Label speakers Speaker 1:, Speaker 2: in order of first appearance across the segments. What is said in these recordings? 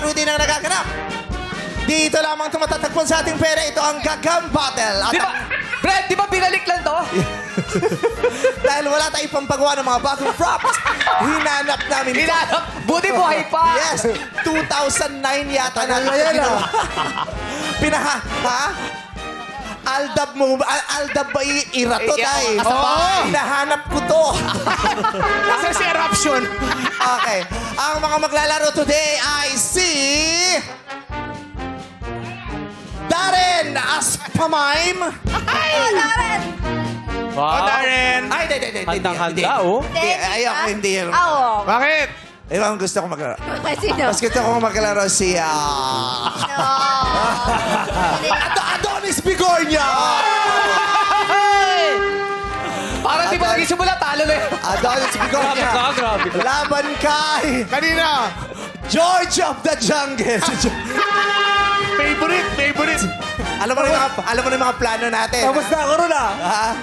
Speaker 1: Rudy na nagaganap. Dito lamang tumatatagpon sa ating pera. Ito ang Gagam Battle. At
Speaker 2: Di ba, Brad, di ba binalik lang to?
Speaker 1: dahil wala tayong pampagawa ng mga bagong props, hinanap namin ito.
Speaker 2: Hinanap? Buti buhay pa.
Speaker 1: Yes, 2009 yata na ginawa. Ha? Aldab mo ba? Aldab ba irato tayo? Hinahanap ko to.
Speaker 3: Kasi si eruption.
Speaker 1: Okay. Ang mga maglalaro today ay si... Darren Aspamaim.
Speaker 4: Darren!
Speaker 3: Darren.
Speaker 1: Ay, hindi.
Speaker 2: Handang-handa, oh.
Speaker 1: Ayoko, hindi.
Speaker 4: Oo.
Speaker 3: Bakit?
Speaker 1: Ibang gusto ko maglaro.
Speaker 4: Sino?
Speaker 1: Mas gusto ko maglaro si... Adonis Bigornia!
Speaker 2: Para di ba nagsimula, talo na yun.
Speaker 1: Adonis Bigornia.
Speaker 2: Grabe.
Speaker 1: Laban kay
Speaker 3: Kanina.
Speaker 1: George of the Jungle.
Speaker 3: Favorite.
Speaker 1: alam mo na yung mga plano natin.
Speaker 2: Tapos na ako ron, ah.
Speaker 1: Ha?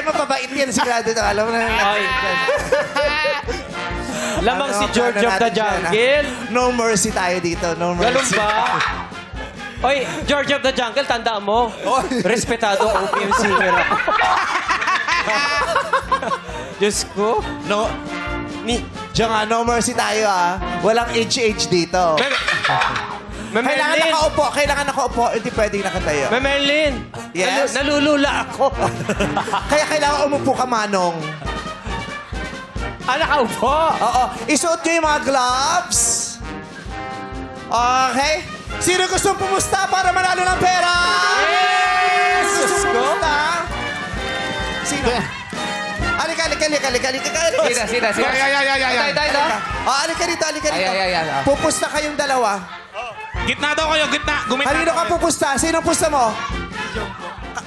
Speaker 1: Mapabait yan sigurado ito. Alam mo na.
Speaker 2: Lamang si George of the Jungle.
Speaker 1: No mercy tayo dito. No mercy.
Speaker 2: Ganun ba? Oy, George of the Jungle, tandaan mo. Respetado OPM singer ako. Diyos ko.
Speaker 1: No. Diyan nga, no mercy tayo Walang age dito. Kailangan nakaupo. Hindi pwedeng nakatayo.
Speaker 2: Merlin.
Speaker 1: Yes?
Speaker 2: Nalulula ako.
Speaker 1: Kaya kailangan umupo ka, Manong.
Speaker 2: Nakaupo.
Speaker 1: Oo. Isuot nyo yung mga gloves. Okay. Sino gustong pumusta para manalo ng pera?
Speaker 2: Yes!
Speaker 1: Gusto
Speaker 2: Diyos ko.
Speaker 1: pumusta? Sino? Alika.
Speaker 2: Sina.
Speaker 3: Ay.
Speaker 2: Tayo.
Speaker 1: Alika dito.
Speaker 2: Ay.
Speaker 1: Pupusta kayong dalawa.
Speaker 3: Gitna daw kayo, gitna. Gumita
Speaker 1: Kanino ka pupusta? Sino pusta mo?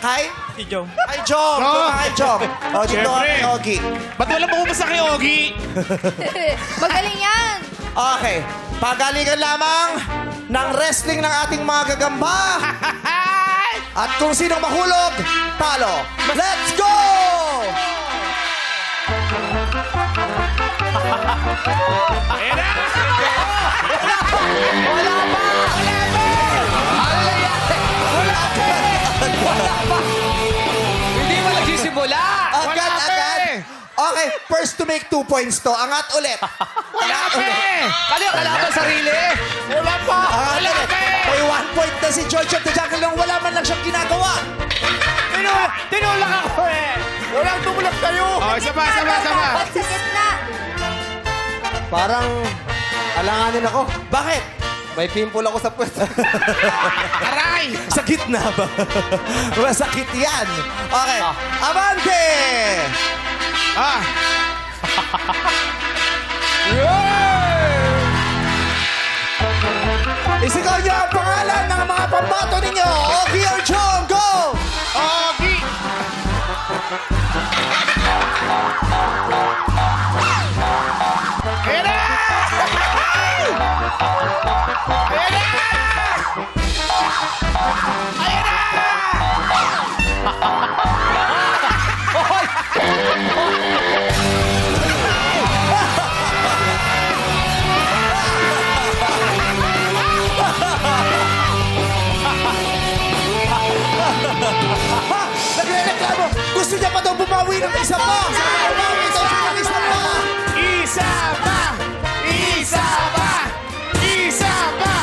Speaker 1: Kay?
Speaker 2: Si Jom.
Speaker 1: Kay Jom.
Speaker 3: No.
Speaker 1: Kay Jom. O, dito
Speaker 3: Siyempre.
Speaker 1: kay Ogie.
Speaker 3: Ba't wala pumupasa kay Ogie?
Speaker 4: Magaling yan.
Speaker 1: Okay. Pagalingan lamang ng wrestling ng ating mga gagamba. At kung sinong mahulog, talo. Let's go!
Speaker 3: Ayan na!
Speaker 2: Hindi mo nagsisimula.
Speaker 1: Agad. Okay, first to make 2 points to. Angat ulit. Angat ulit.
Speaker 2: Kala ba sarili?
Speaker 3: Wala pa!
Speaker 1: Angat ulit. May 1 point na si George of the Jungle nang wala man lang siyang ginagawa.
Speaker 2: Tinulak ako eh.
Speaker 1: Walang tumulak kayo.
Speaker 3: Oh, isa pa.
Speaker 4: Dapat sa gitna.
Speaker 5: Parang alanganin ako.
Speaker 1: Bakit?
Speaker 5: May pimple ako sa puwet.
Speaker 3: Aray!
Speaker 1: Sa gitna ba? Masakit yan. Okay. Abante! Isigaw niyo ang pangalan ng mga pambato ninyo. Ogie or Jom, go!
Speaker 3: Ogie! Ayan na! Ayan na! Ayan na!
Speaker 1: Ha! Nagre-reklamo! Gusto niya pa daw bumawi ng isa pa! Bumawi daw siya ng isa pa!
Speaker 3: Isa pa! Isa pa! Isa pa!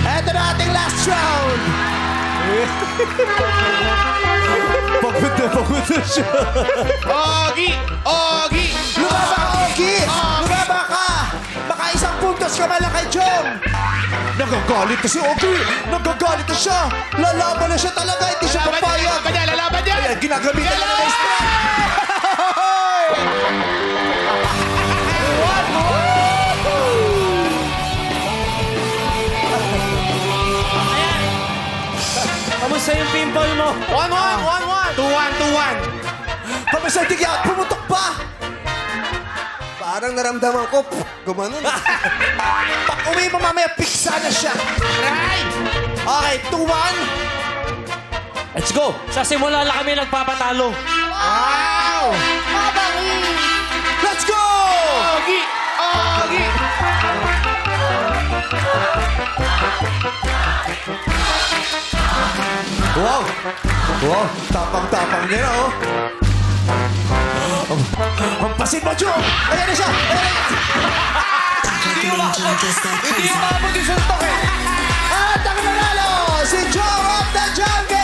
Speaker 1: Eto na ating last round! Pagod na siya.
Speaker 3: Ogie! Ogie!
Speaker 1: Lumaba ka, Ogie! Lumaba ka! Baka isang puntos ka man lang kay Jom! Nagagalit na si Ogie! Nagagalit na siya! Lalaban na siya talaga! Hindi siya papayag!
Speaker 3: Lalaban niya!
Speaker 1: Ayan, ginagamitan na ng strength!
Speaker 2: Kamusta yung pimple mo?
Speaker 3: 1-1! 2-1!
Speaker 1: Kamusta tigyan? Pumutok pa!
Speaker 5: Parang naramdaman ko, gumanon.
Speaker 1: Pag uwi mo mamaya, piksa na siya!
Speaker 3: Aray!
Speaker 1: Okay, 2-1.
Speaker 2: Let's go! Sa simula lang kami nagpapatalo.
Speaker 3: Wow!
Speaker 4: Mabangis.
Speaker 1: Let's go!
Speaker 3: Ogi! Ogi!
Speaker 1: Wow! Wow, tapang-tapang niya, oh. Ang pasin mo, Chong! Ayan na siya! Ayan na!
Speaker 2: Hindi umabot yung suntok eh.
Speaker 1: At ang nanalo, si Chong of the Jungle!